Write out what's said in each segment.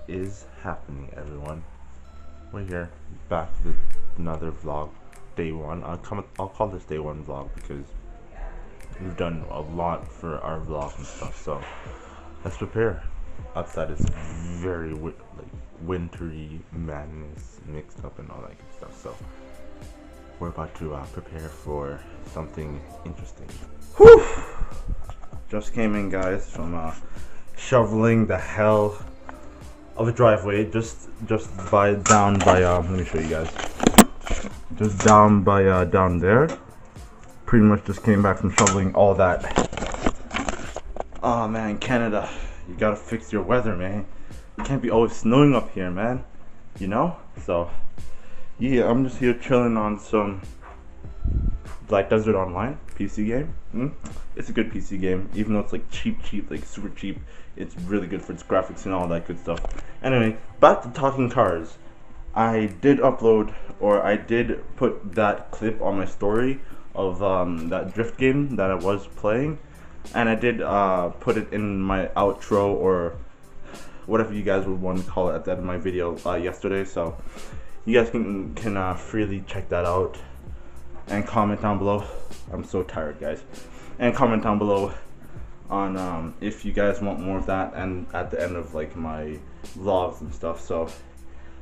is happening, everyone? We're here, back with another vlog, day one. I'll call this day one vlog because we've done a lot for our vlog and stuff. So let's prepare. Outside is very wintry madness mixed up and all that good stuff. So we're about to prepare for something interesting. Whew! Just came in, guys, from shoveling the hell of a driveway just down by let me show you guys, just down by down there. Pretty much just came back from shoveling all that. Oh man, Canada, you gotta fix your weather, man. It can't be always snowing up here, man, you know. So yeah, I'm just here chilling on some Black Desert Online PC game. It's a good PC game, even though it's like cheap, like super cheap. It's really good for its graphics and all that good stuff. Anyway, back to talking cars. I did upload, or I did put that clip on my story of that drift game that I was playing, and I did put it in my outro, or whatever you guys would want to call it, at the end of my video yesterday. So you guys can freely check that out and comment down below. I'm so tired, guys. And comment down below on if you guys want more of that, and at the end of like my vlogs and stuff. So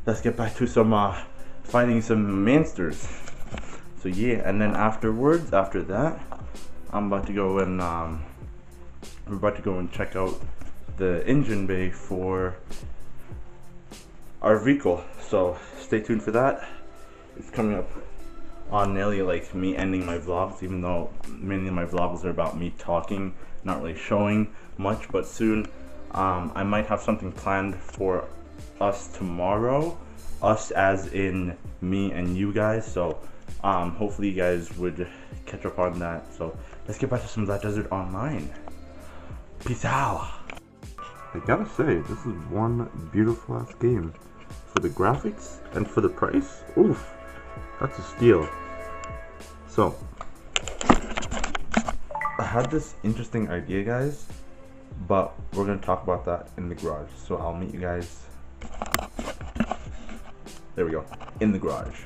let's get back to some finding some monsters. So yeah, and then after that, I'm about to go and we're about to go and check out the engine bay for our vehicle. So stay tuned for that. It's coming up on nearly like me ending my vlogs, even though many of my vlogs are about me talking, not really showing much. But soon I might have something planned for us tomorrow, us as in me and you guys. So hopefully you guys would catch up on that. So let's get back to some Black Desert Online. Peace out. I gotta say, this is one beautiful ass game. For the graphics and for the price, oof, that's a steal. So I had this interesting idea, guys, but we're gonna talk about that in the garage. So I'll meet you guys, there we go, in the garage.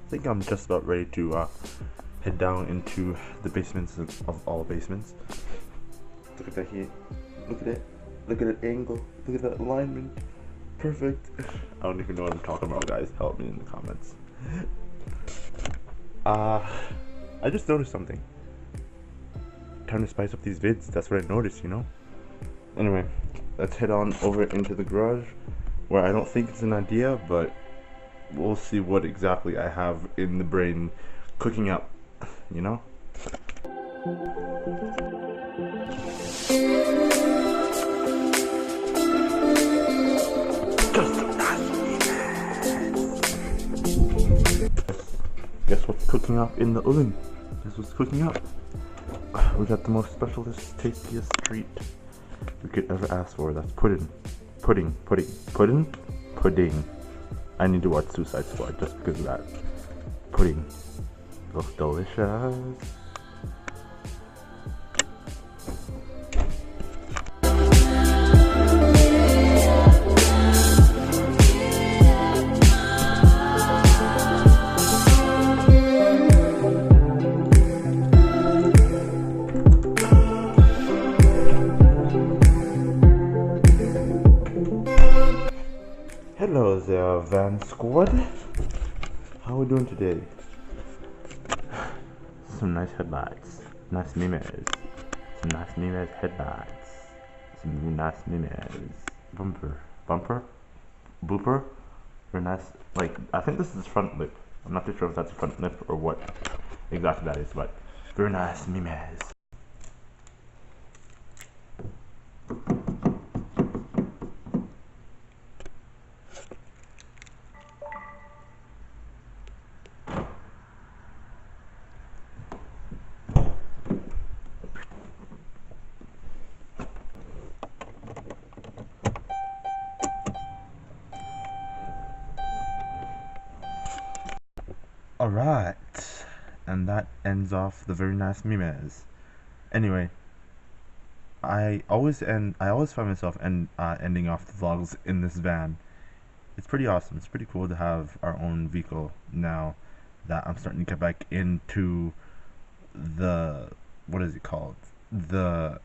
I think I'm just about ready to head down into the basements of all basements. Look at that heat. Look at it. Look at that angle. Look at that alignment. Perfect. I don't even know what I'm talking about, guys. Help me in the comments. I just noticed something. Time to spice up these vids. That's what I noticed, you know? Anyway, let's head on over into the garage, where I don't think it's an idea, but we'll see what exactly I have in the brain cooking up, you know? Guess what's cooking up in the oven? Guess what's cooking up? We got the most specialist, tastiest treat we could ever ask for. That's pudding. Pudding. I need to watch Suicide Squad just because of that. Pudding looks delicious. Hello there, Van Squad. How are we doing today? Some nice headlights, nice memes, some nice memes headlights, some nice memes. Bumper, booper. Very nice. Like, I think this is front lip. I'm not too sure if that's a front lip or what exactly that is, but very nice memes. Alright, and that ends off the very nice memes. Anyway, I always find myself ending off the vlogs in this van. It's pretty awesome. It's pretty cool to have our own vehicle now that I'm starting to get back into the, what is it called? The,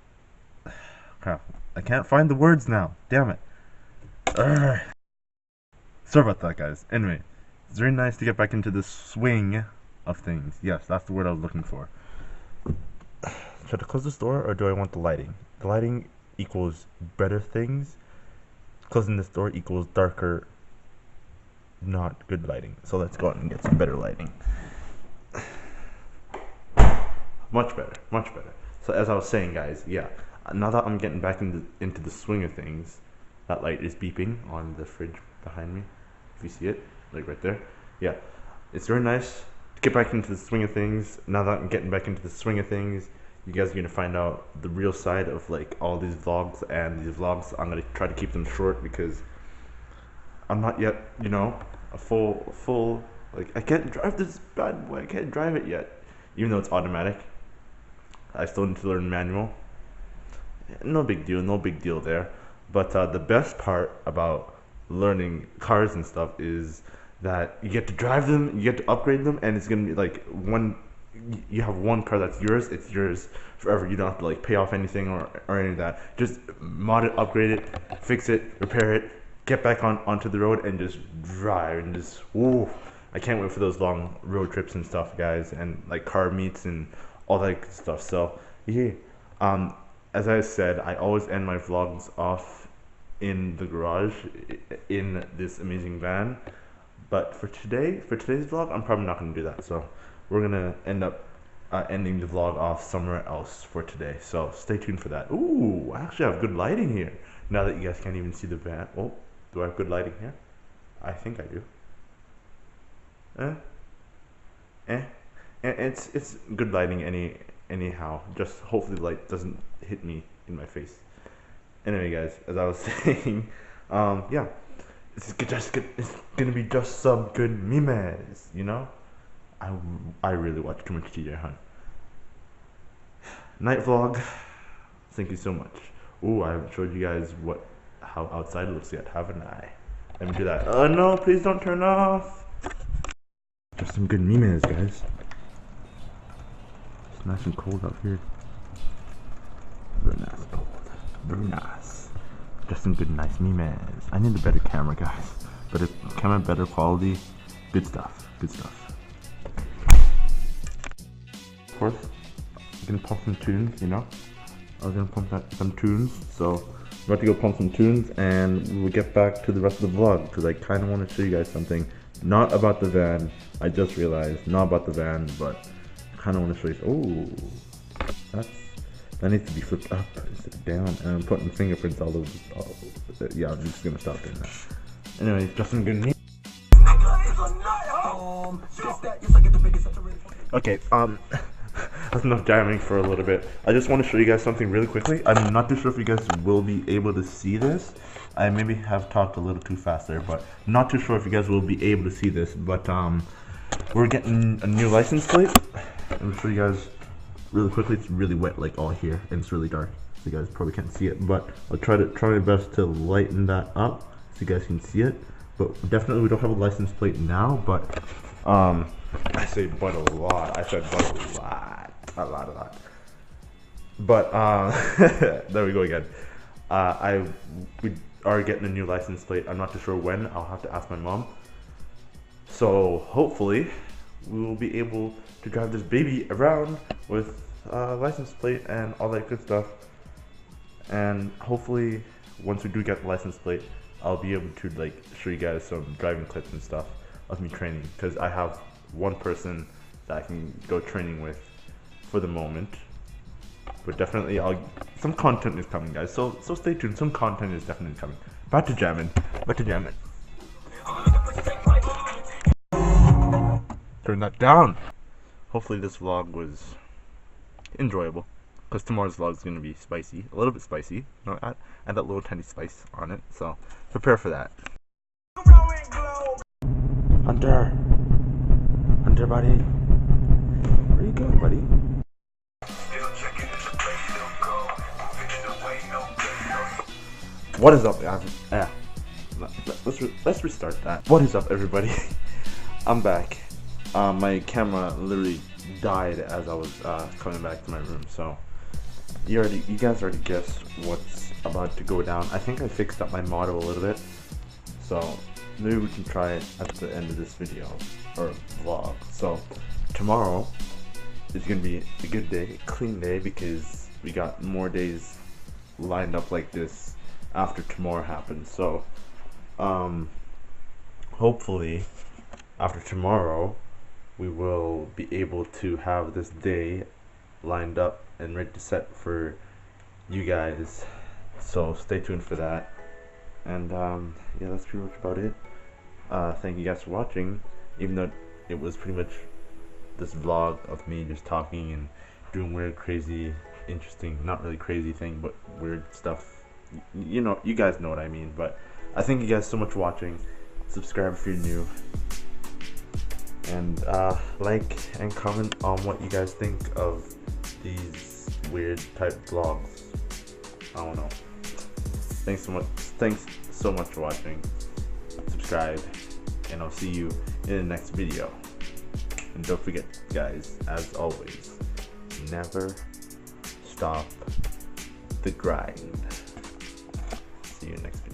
crap, I can't find the words now. Damn it. Urgh. Sorry about that, guys. Anyway, it's very nice to get back into the swing of things. Yes, that's the word I was looking for. Should I close this door, or do I want the lighting? The lighting equals better things. Closing this door equals darker, not good lighting. So let's go out and get some better lighting. Much better, much better. So as I was saying, guys, yeah, now that I'm getting back into the swing of things, that light is beeping on the fridge behind me. If you see it, like right there. Yeah, it's very nice to get back into the swing of things. Now that I'm getting back into the swing of things, you guys are gonna find out the real side of like all these vlogs, and these vlogs I'm gonna try to keep them short because I'm not yet, you know, a full like I can't drive this bad boy. I can't drive it yet, even though it's automatic. I still need to learn manual. No big deal, no big deal there. But the best part about learning cars and stuff is that you get to drive them, you get to upgrade them, and it's gonna be like you have one car that's yours. It's yours forever. You don't have to like pay off anything or any of that. Just mod it, upgrade it, fix it, repair it, get back onto the road, and just drive and just woo. I can't wait for those long road trips and stuff, guys, and like car meets and all that good stuff. So yeah, as I said, I always end my vlogs off in the garage in this amazing van. But for today's vlog, I'm probably not going to do that. So we're going to end up ending the vlog off somewhere else for today. So stay tuned for that. Ooh, I actually have good lighting here. Now that you guys can't even see the van. Oh, do I have good lighting here? I think I do. It's good lighting anyhow. Just hopefully the light doesn't hit me in my face. Anyway, guys, as I was saying, yeah, it's gonna be just some good memes, you know. I really watch too much TJ Hunt. Night vlog. Thank you so much. Ooh, I haven't showed you guys how outside looks yet, haven't I? Let me do that. Oh no, please don't turn off. Just some good memes, guys. It's nice and cold out here. Very nice cold. Very nice. Just some good nice memes. I need a better camera, guys. Better camera, better quality. Good stuff. Good stuff. Of course, I'm gonna pump some tunes, you know. I was gonna pump some tunes, so I'm about to go pump some tunes, and we'll get back to the rest of the vlog because I kind of want to show you guys something. Not about the van. I just realized, not about the van, but I kind of want to show you. Oh, that needs to be flipped up instead of down, and I'm putting fingerprints all over. Yeah, I'm just gonna stop doing that. Anyway, just some good news. Okay, that's enough jamming for a little bit. I just want to show you guys something really quickly. I'm not too sure if you guys will be able to see this. I maybe have talked a little too fast there, but not too sure if you guys will be able to see this. But we're getting a new license plate. Let me show you guys really quickly. It's really wet, like all here, and it's really dark, so you guys probably can't see it. But I'll try my best to lighten that up so you guys can see it. But definitely, we don't have a license plate now. But I say but a lot. I said but a lot. But there we go again. We are getting a new license plate. I'm not too sure when. I'll have to ask my mom. So hopefully we will be able to drive this baby around with license plate and all that good stuff. And hopefully once we do get the license plate, I'll be able to like show you guys some driving clips and stuff of me training, because I have one person that I can go training with for the moment. But definitely some content is coming, guys, so stay tuned. Some content is definitely coming. Back to jamming. Turn that down. Hopefully this vlog was enjoyable, because tomorrow's vlog is going to be spicy, a little bit spicy. You know, add that little tiny spice on it, so prepare for that. Hunter, Hunter, buddy. Where are you going, buddy? What is up, guys? Let's restart that. What is up, everybody? I'm back. My camera literally died as I was coming back to my room, so you guys already guessed what's about to go down. I think I fixed up my model a little bit, so maybe we can try it at the end of this video or vlog. So tomorrow is gonna be a good day, a clean day, because we got more days lined up like this after tomorrow happens. So hopefully after tomorrow we will be able to have this day lined up and ready to set for you guys, so stay tuned for that. And yeah, that's pretty much about it. Thank you guys for watching, even though it was pretty much this vlog of me just talking and doing weird, crazy, interesting, not really crazy thing, but weird stuff. You know, you guys know what I mean. But I thank you guys so much for watching. Subscribe if you're new, and like and comment on what you guys think of these weird type vlogs. I don't know. Thanks so much for watching. Subscribe, and I'll see you in the next video. And don't forget, guys, as always, never stop the grind. See you next time.